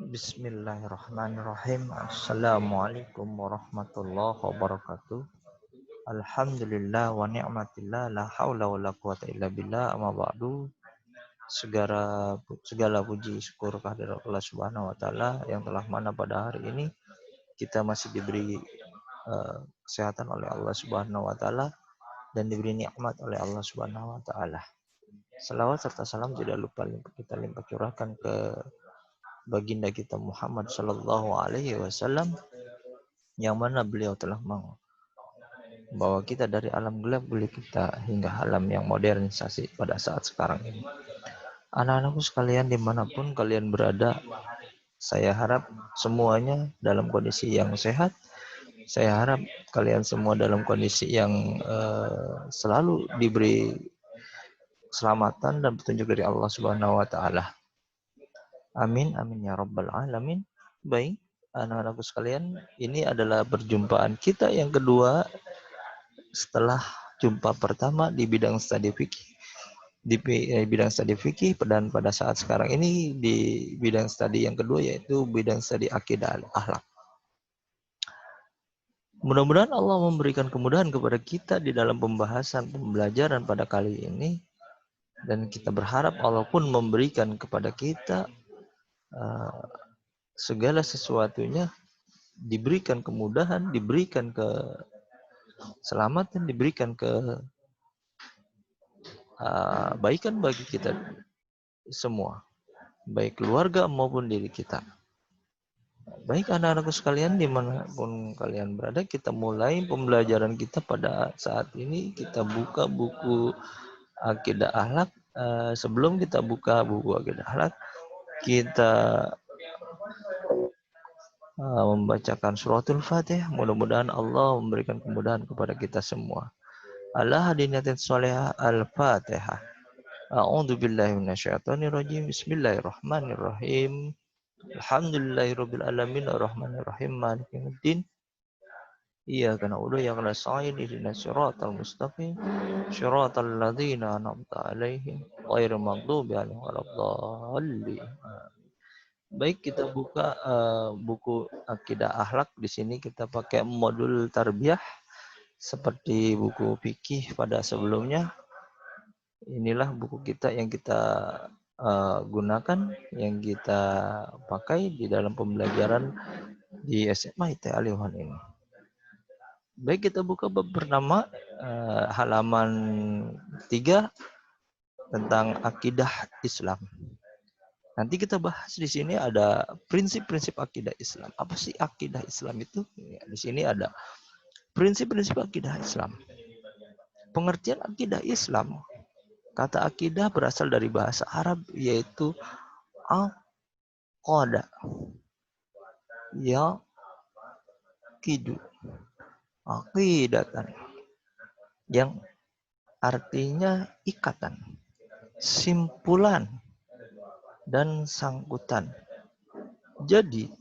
Bismillahirrahmanirrahim. Assalamualaikum warahmatullahi wabarakatuh. Alhamdulillah wa ni'matillah la haula wa la quwata illa billah amma ba'du. Segala puji syukur kehadirat Allah Subhanahu wa taala yang telah mana pada hari ini kita masih diberi kesehatan oleh Allah Subhanahu wa taala dan diberi nikmat oleh Allah Subhanahu wa taala. Selawat serta salam tidak lupa kita limpah curahkan ke baginda kita Muhammad Sallallahu Alaihi Wasallam, yang mana beliau telah membawa kita dari alam gelap gulita hingga alam yang modernisasi pada saat sekarang ini. Anak-anakku sekalian dimanapun kalian berada, saya harap semuanya dalam kondisi yang sehat. Saya harap kalian semua dalam kondisi yang selalu diberi keselamatan dan petunjuk dari Allah Subhanahu Wa Taala. Amin, amin ya rabbal alamin. Baik, anak-anakku sekalian, ini adalah perjumpaan kita yang kedua setelah jumpa pertama di bidang studi fikih. Di bidang studi fikih, dan pada saat sekarang ini di bidang studi yang kedua, yaitu bidang studi akidah akhlak. Mudah-mudahan Allah memberikan kemudahan kepada kita di dalam pembelajaran pada kali ini, dan kita berharap Allah pun memberikan kepada kita segala sesuatunya, diberikan kemudahan, diberikan keselamatan, diberikan kebaikan bagi kita semua, baik keluarga maupun diri kita. Baik anak-anakku sekalian, dimanapun kalian berada, kita mulai pembelajaran kita pada saat ini. Kita buka buku akidah akhlak. Sebelum kita buka buku akidah akhlak, kita membacakan suratul Fatihah. Mudah-mudahan Allah memberikan kemudahan kepada kita semua. Ala hadinatin sholihah al-Fatihah. A'udzu billahi minasyaitonir rajim. Bismillahirrahmanirrahim. Alhamdulillahirabbil alamin arrahmanirrahim maliki yaumiddin. Iyyaka na'budu wa iyyaka nasta'in ihdinas siratal mustaqim siratal ladzina an'amta 'alaihim ghairil maghdubi 'alaihim waladdallin. Baik, kita buka buku akidah akhlak. Di sini kita pakai modul tarbiyah seperti buku fikih pada sebelumnya. Inilah buku kita yang kita gunakan, yang kita pakai di dalam pembelajaran di SMA IT Aliwan ini. Baik, kita buka bab bernama halaman 3 tentang akidah Islam. Nanti kita bahas di sini ada prinsip-prinsip akidah Islam. Apa sih akidah Islam itu? Ya, di sini ada prinsip-prinsip akidah Islam. Pengertian akidah Islam. Kata akidah berasal dari bahasa Arab, yaitu aqada, ya kidu, aqidatan, yang artinya ikatan, simpulan, dan sangkutan. Jadi,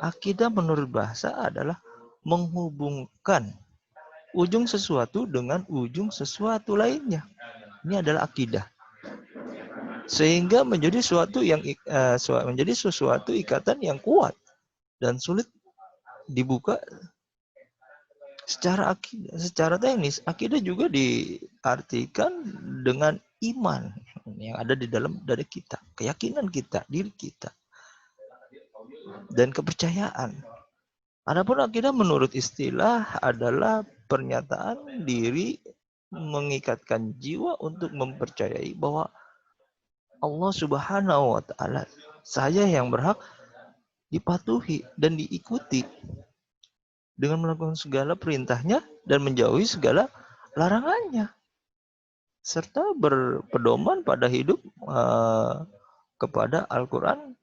akidah menurut bahasa adalah menghubungkan ujung sesuatu dengan ujung sesuatu lainnya. Ini adalah akidah. Sehingga menjadi sesuatu ikatan yang kuat dan sulit dibuka secara akidah. Secara teknis, akidah juga diartikan dengan iman yang ada di dalam diri kita, keyakinan kita, diri kita, dan kepercayaan. Adapun akidah menurut istilah adalah pernyataan diri mengikatkan jiwa untuk mempercayai bahwa Allah Subhanahu wa Ta'ala saja yang berhak dipatuhi dan diikuti dengan melakukan segala perintahnya dan menjauhi segala larangannya, serta berpedoman pada hidup kepada Al-Quran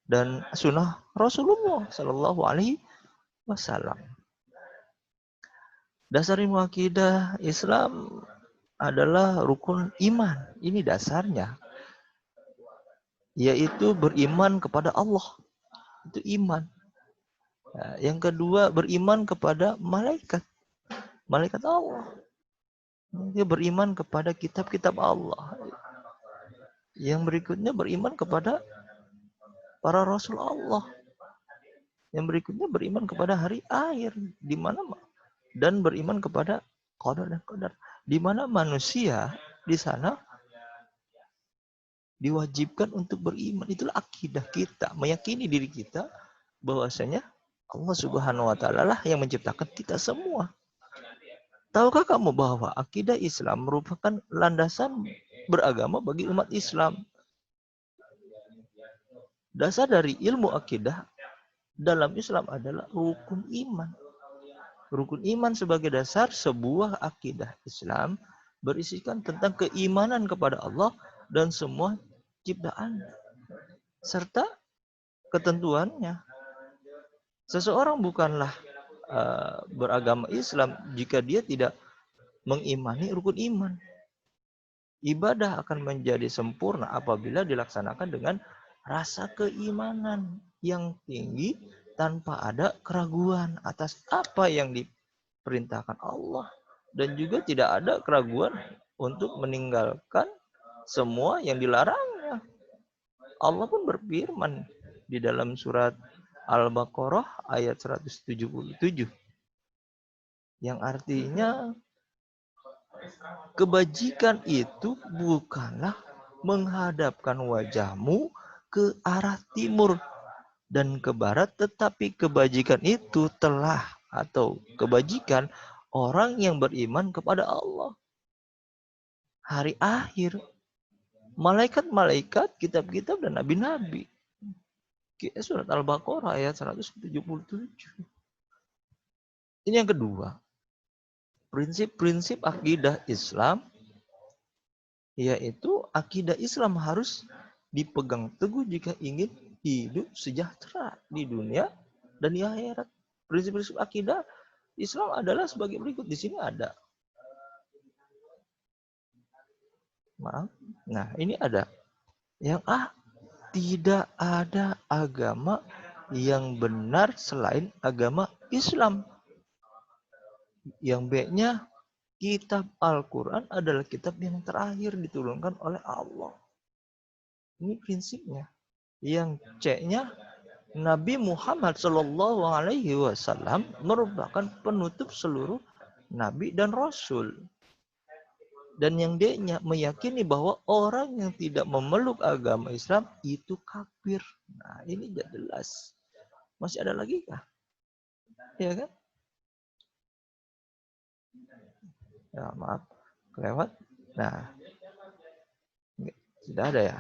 dan Sunnah Rasulullah Sallallahu Alaihi Wasallam. Dasar ilmu akidah Islam adalah rukun iman. Ini dasarnya, yaitu beriman kepada Allah. Itu iman. Nah, yang kedua, beriman kepada malaikat Allah. Dia beriman kepada kitab-kitab Allah. Yang berikutnya beriman kepada para rasul Allah. Yang berikutnya beriman kepada hari akhir, di mana dan beriman kepada qadar dan qadar. Di mana manusia di sana diwajibkan untuk beriman. Itulah akidah kita, meyakini diri kita bahwasanya Allah Subhanahu wa taala lah yang menciptakan kita semua. Tahukah kamu bahwa akidah Islam merupakan landasan beragama bagi umat Islam? Dasar dari ilmu akidah dalam Islam adalah rukun iman. Rukun iman sebagai dasar sebuah akidah Islam berisikan tentang keimanan kepada Allah dan semua ciptaan serta ketentuannya. Seseorang bukanlah beragama Islam jika dia tidak mengimani rukun iman. Ibadah akan menjadi sempurna apabila dilaksanakan dengan rasa keimanan yang tinggi tanpa ada keraguan atas apa yang diperintahkan Allah, dan juga tidak ada keraguan untuk meninggalkan semua yang dilarangnya. Allah pun berfirman di dalam surat Al-Baqarah ayat 177 yang artinya kebajikan itu bukanlah menghadapkan wajahmu ke arah timur dan ke barat, tetapi kebajikan itu telah atau kebajikan orang yang beriman kepada Allah, hari akhir, malaikat-malaikat, kitab-kitab, dan nabi-nabi. Surat Al-Baqarah ayat 177. Ini yang kedua. Prinsip-prinsip akidah Islam, yaitu akidah Islam harus dipegang teguh jika ingin hidup sejahtera di dunia dan di akhirat. Prinsip-prinsip akidah Islam adalah sebagai berikut. Di sini ada. Maaf. Nah, ini ada. Yang A, tidak ada agama yang benar selain agama Islam. Yang B-nya, kitab Al-Quran adalah kitab yang terakhir diturunkan oleh Allah. Ini prinsipnya. Yang C-nya, Nabi Muhammad SAW merupakan penutup seluruh nabi dan rasul. Dan yang D-nya, meyakini bahwa orang yang tidak memeluk agama Islam itu kafir. Nah, ini sudah jelas. Masih ada lagi kah? Ya kan? Ya, maaf, kelewat. Nah, tidak ada ya.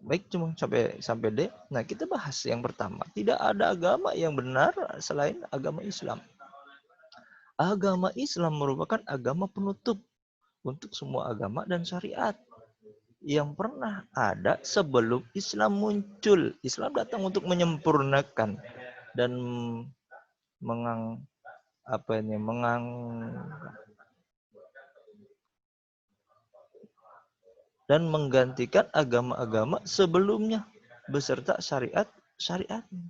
Baik, cuma sampai D. Nah, kita bahas yang pertama. Tidak ada agama yang benar selain agama Islam. Agama Islam merupakan agama penutup untuk semua agama dan syariat yang pernah ada sebelum Islam muncul. Islam datang untuk menyempurnakan dan menggantikan agama-agama sebelumnya beserta syariatnya.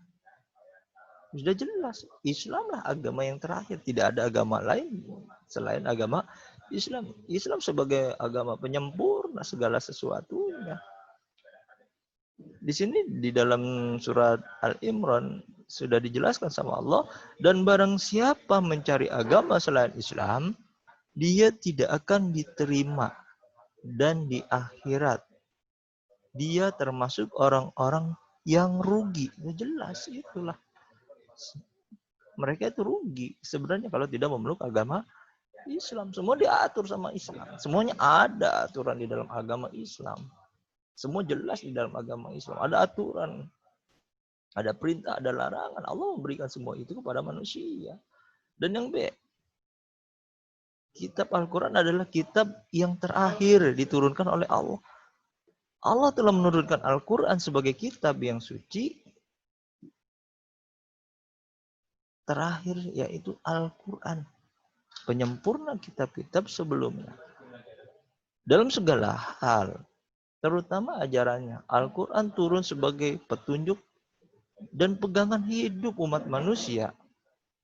Sudah jelas, Islamlah agama yang terakhir. Tidak ada agama lain selain agama Islam. Islam sebagai agama penyempurna segala sesuatunya. Di sini di dalam surat Al-Imran sudah dijelaskan sama Allah, dan barang siapa mencari agama selain Islam, dia tidak akan diterima, dan di akhirat dia termasuk orang-orang yang rugi. Ya jelas, itulah. Mereka itu rugi sebenarnya kalau tidak memeluk agama Islam. Semua diatur sama Islam. Semuanya ada aturan di dalam agama Islam. Semua jelas di dalam agama Islam. Ada aturan. Ada perintah, ada larangan. Allah memberikan semua itu kepada manusia. Dan yang B, kitab Al-Quran adalah kitab yang terakhir diturunkan oleh Allah. Allah telah menurunkan Al-Quran sebagai kitab yang suci terakhir, yaitu Al-Quran, penyempurna kitab-kitab sebelumnya dalam segala hal, terutama ajarannya. Al-Quran turun sebagai petunjuk dan pegangan hidup umat manusia.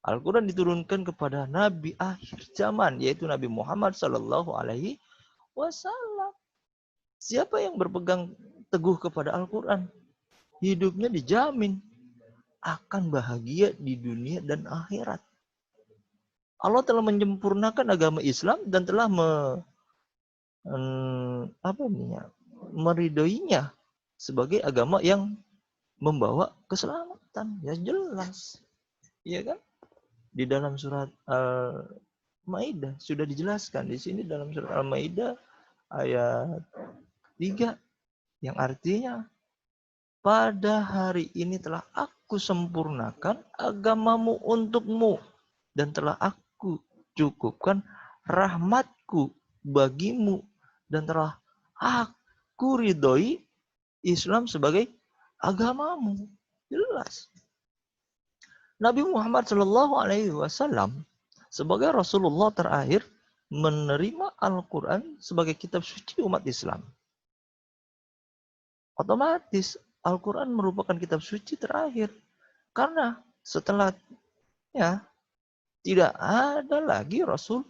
Al-Quran diturunkan kepada Nabi akhir zaman, yaitu Nabi Muhammad SAW. Siapa yang berpegang teguh kepada Al-Quran, hidupnya dijamin akan bahagia di dunia dan akhirat. Allah telah menyempurnakan agama Islam dan telah meridhoinya sebagai agama yang membawa keselamatan. Ya jelas. Iya kan? Di dalam surat Al-Maidah sudah dijelaskan di sini dalam surat Al-Maidah ayat 3 yang artinya pada hari ini telah aku sempurnakan agamamu untukmu dan telah aku cukupkan rahmatku bagimu dan telah aku ridhoi Islam sebagai agamamu. Jelas. Nabi Muhammad Shallallahu Alaihi Wasallam sebagai Rasulullah terakhir menerima Al-Quran sebagai kitab suci umat Islam. Otomatis Al-Quran merupakan kitab suci terakhir. Karena setelahnya tidak ada lagi Rasul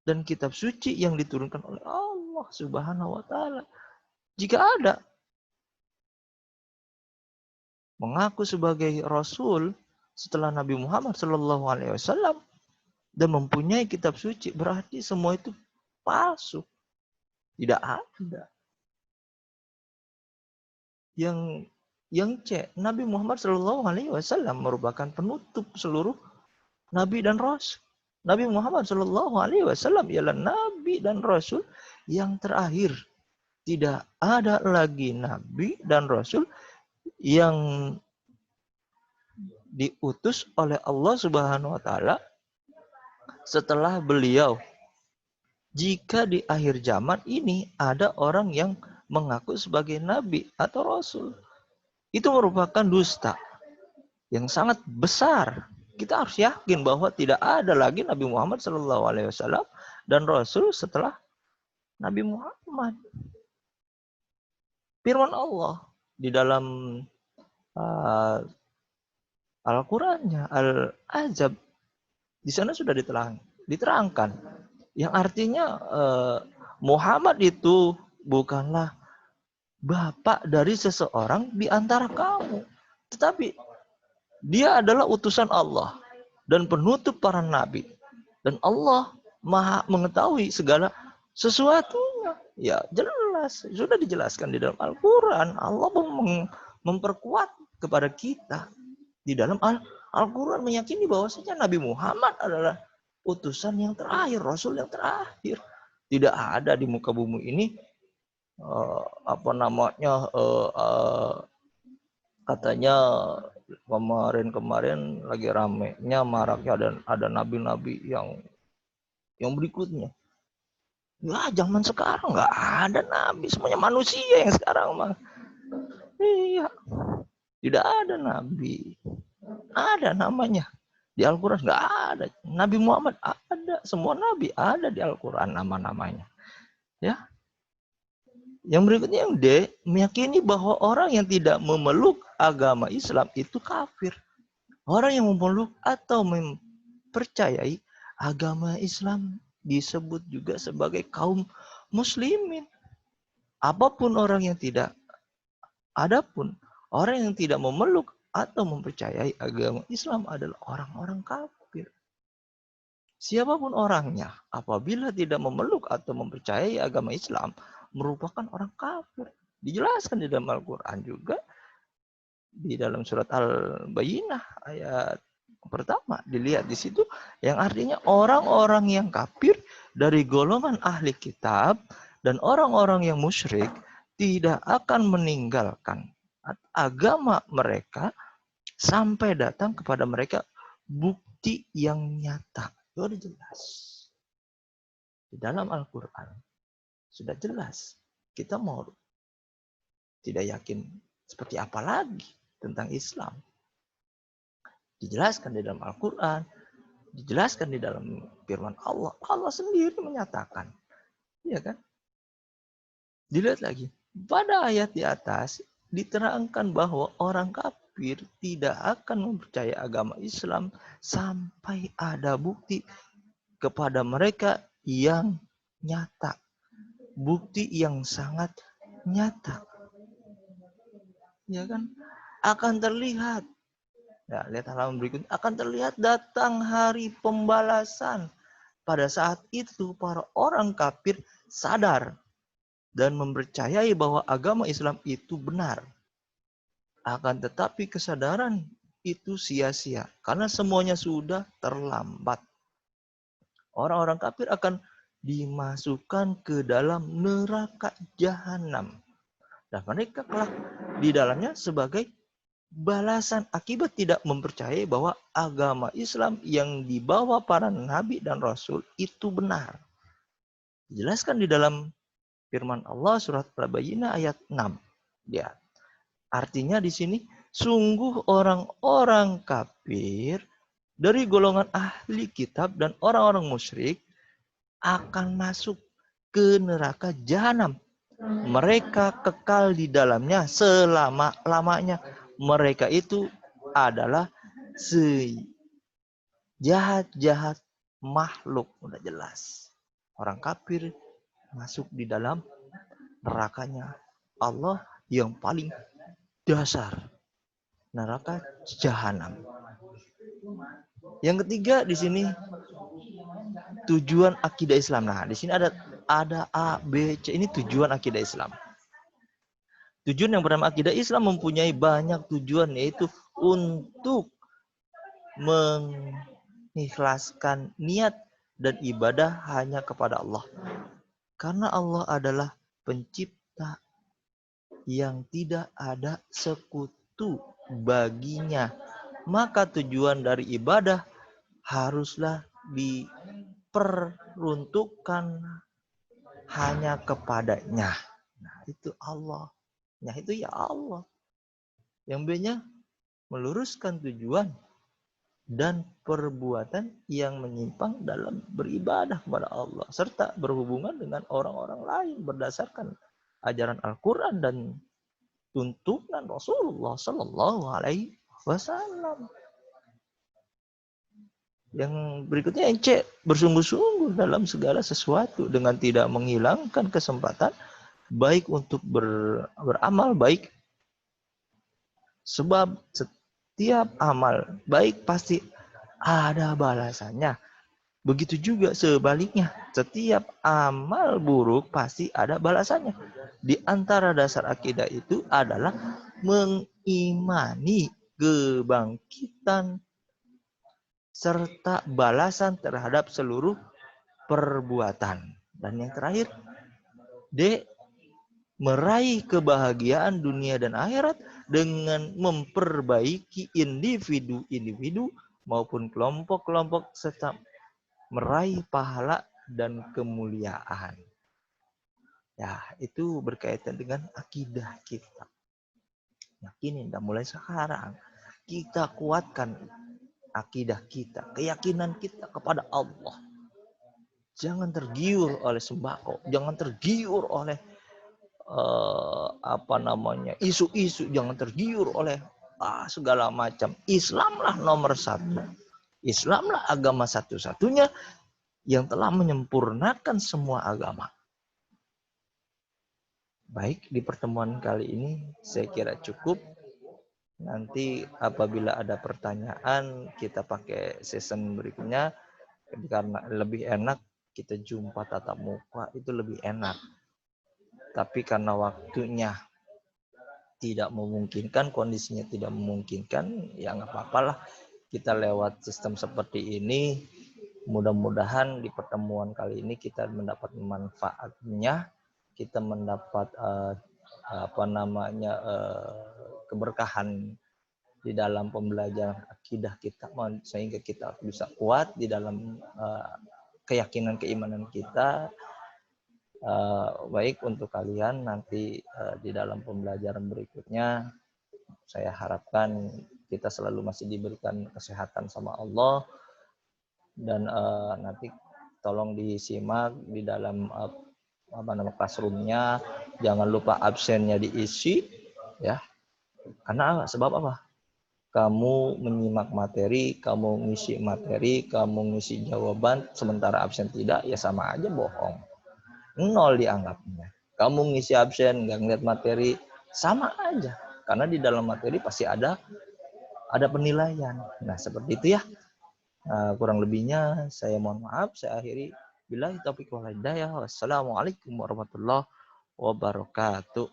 dan kitab suci yang diturunkan oleh Allah Subhanahu wa Ta'ala. Jika ada mengaku sebagai Rasul setelah Nabi Muhammad Shallallahu Alaihi Wasallam dan mempunyai kitab suci, berarti semua itu palsu. Tidak ada. Yang Nabi Muhammad Shallallahu Alaihi Wasallam merupakan penutup seluruh Nabi dan Rasul. Nabi Muhammad Shallallahu Alaihi Wasallam ialah Nabi dan Rasul yang terakhir. Tidak ada lagi Nabi dan Rasul yang diutus oleh Allah Subhanahu wa Ta'ala setelah beliau. Jika di akhir zaman ini ada orang yang mengaku sebagai nabi atau rasul, itu merupakan dusta yang sangat besar. Kita harus yakin bahwa tidak ada lagi Nabi Muhammad SAW dan rasul setelah Nabi Muhammad. Firman Allah di dalam Al-Qur'annya, Al-Ahzab, di sana sudah diterangkan. Yang artinya Muhammad itu bukanlah bapak dari seseorang di antara kamu. Tetapi dia adalah utusan Allah dan penutup para nabi. Dan Allah Maha mengetahui segala sesuatunya. Ya jelas, sudah dijelaskan di dalam Al-Quran. Allah memperkuat kepada kita di dalam Al-Quran meyakini bahwasanya Nabi Muhammad adalah utusan yang terakhir, Rasul yang terakhir. Tidak ada di muka bumi ini katanya kemarin lagi ramenya maraknya ada nabi-nabi yang berikutnya. Ya zaman sekarang nggak ada nabi, semuanya manusia yang sekarang mah. Iya, tidak ada nabi. Ada namanya di Al-Quran, nggak ada. Nabi Muhammad ada, semua nabi ada di Al-Quran nama-namanya. Ya. Yang berikutnya yang D, meyakini bahwa orang yang tidak memeluk agama Islam itu kafir. Orang yang memeluk atau mempercayai agama Islam disebut juga sebagai kaum muslimin. Adapun orang yang tidak memeluk atau mempercayai agama Islam adalah orang-orang kafir. Siapapun orangnya, apabila tidak memeluk atau mempercayai agama Islam, merupakan orang kafir. Dijelaskan di dalam Al-Quran juga, di dalam surat Al-Bayyinah ayat pertama, dilihat di situ, yang artinya orang-orang yang kafir dari golongan ahli kitab dan orang-orang yang musyrik tidak akan meninggalkan agama mereka sampai datang kepada mereka bukti yang nyata. Sudah jelas. Di dalam Al-Quran sudah jelas. Kita mau tidak yakin seperti apa lagi tentang Islam. Dijelaskan di dalam Al-Quran, dijelaskan di dalam firman Allah. Allah sendiri menyatakan. Iya kan? Dilihat lagi. Pada ayat di atas diterangkan bahwa orang kafir tidak akan mempercayai agama Islam sampai ada bukti kepada mereka yang nyata. Bukti yang sangat nyata. Ya kan? akan terlihat. Ya, lihat halaman berikutnya. Akan terlihat datang hari pembalasan. Pada saat itu para orang kafir sadar dan mempercayai bahwa agama Islam itu benar. Akan tetapi kesadaran itu sia-sia karena semuanya sudah terlambat. Orang-orang kafir akan dimasukkan ke dalam neraka jahanam. Dan mereka kelak di dalamnya sebagai balasan akibat tidak mempercayai bahwa agama Islam yang dibawa para nabi dan rasul itu benar. Dijelaskan di dalam firman Allah surat Al-Bayyinah ayat 6. Ya. Artinya di sini sungguh orang-orang kafir dari golongan ahli kitab dan orang-orang musyrik akan masuk ke neraka jahanam. Mereka kekal di dalamnya selama-lamanya. Mereka itu adalah sejahat-jahat makhluk. Udah jelas. Orang kafir masuk di dalam nerakanya Allah yang paling dasar. Neraka jahanam. Yang ketiga di sini tujuan akidah Islam. Nah, di sini ada A, B, C. Ini tujuan akidah Islam. Tujuan yang bernama akidah Islam mempunyai banyak tujuan, yaitu untuk mengikhlaskan niat dan ibadah hanya kepada Allah. Karena Allah adalah pencipta yang tidak ada sekutu baginya. Maka tujuan dari ibadah haruslah diperuntukkan hanya kepadanya. Nah, itu Allah. Nah, itu ya Allah. Yang B-nya meluruskan tujuan dan perbuatan yang menyimpang dalam beribadah kepada Allah serta berhubungan dengan orang-orang lain berdasarkan ajaran Al-Qur'an dan tuntunan Rasulullah Sallallahu Alaihi Wasallam. Yang berikutnya yang C, bersungguh-sungguh dalam segala sesuatu dengan tidak menghilangkan kesempatan baik untuk beramal baik, sebab setiap amal baik pasti ada balasannya. Begitu juga sebaliknya, setiap amal buruk pasti ada balasannya. Di antara dasar akidah itu adalah mengimani kebangkitan serta balasan terhadap seluruh perbuatan. Dan yang terakhir, D, meraih kebahagiaan dunia dan akhirat dengan memperbaiki individu-individu maupun kelompok-kelompok serta meraih pahala dan kemuliaan. Ya, itu berkaitan dengan akidah kita. Yakinin dan mulai sekarang kita kuatkan akidah kita, keyakinan kita kepada Allah. Jangan tergiur oleh sembako, jangan tergiur oleh isu-isu, jangan tergiur oleh segala macam. Islamlah nomor satu. Islamlah agama satu-satunya yang telah menyempurnakan semua agama. Baik, di pertemuan kali ini saya kira cukup. Nanti apabila ada pertanyaan kita pakai season berikutnya, karena lebih enak kita jumpa tatap muka itu lebih enak. Tapi karena waktunya tidak memungkinkan, kondisinya tidak memungkinkan, ya nggak apa-apalah kita lewat sistem seperti ini. Mudah-mudahan di pertemuan kali ini kita mendapat manfaatnya, kita mendapat keberkahan di dalam pembelajaran akidah kita, sehingga kita bisa kuat di dalam keyakinan keimanan kita. Baik untuk kalian nanti di dalam pembelajaran berikutnya, saya harapkan kita selalu masih diberikan kesehatan sama Allah, dan nanti tolong disimak di dalam classroom-nya, jangan lupa absennya diisi ya. Karena sebab apa? Kamu menyimak materi, kamu ngisi materi, kamu ngisi jawaban, sementara absen tidak, ya sama aja bohong. 0 dianggapnya. Kamu ngisi absen, nggak ngeliat materi, sama aja. Karena di dalam materi pasti ada penilaian. Nah, seperti itu ya. Kurang lebihnya saya mohon maaf, saya akhiri. Billahi taufiq wal hidayah. Wassalamualaikum warahmatullahi wabarakatuh.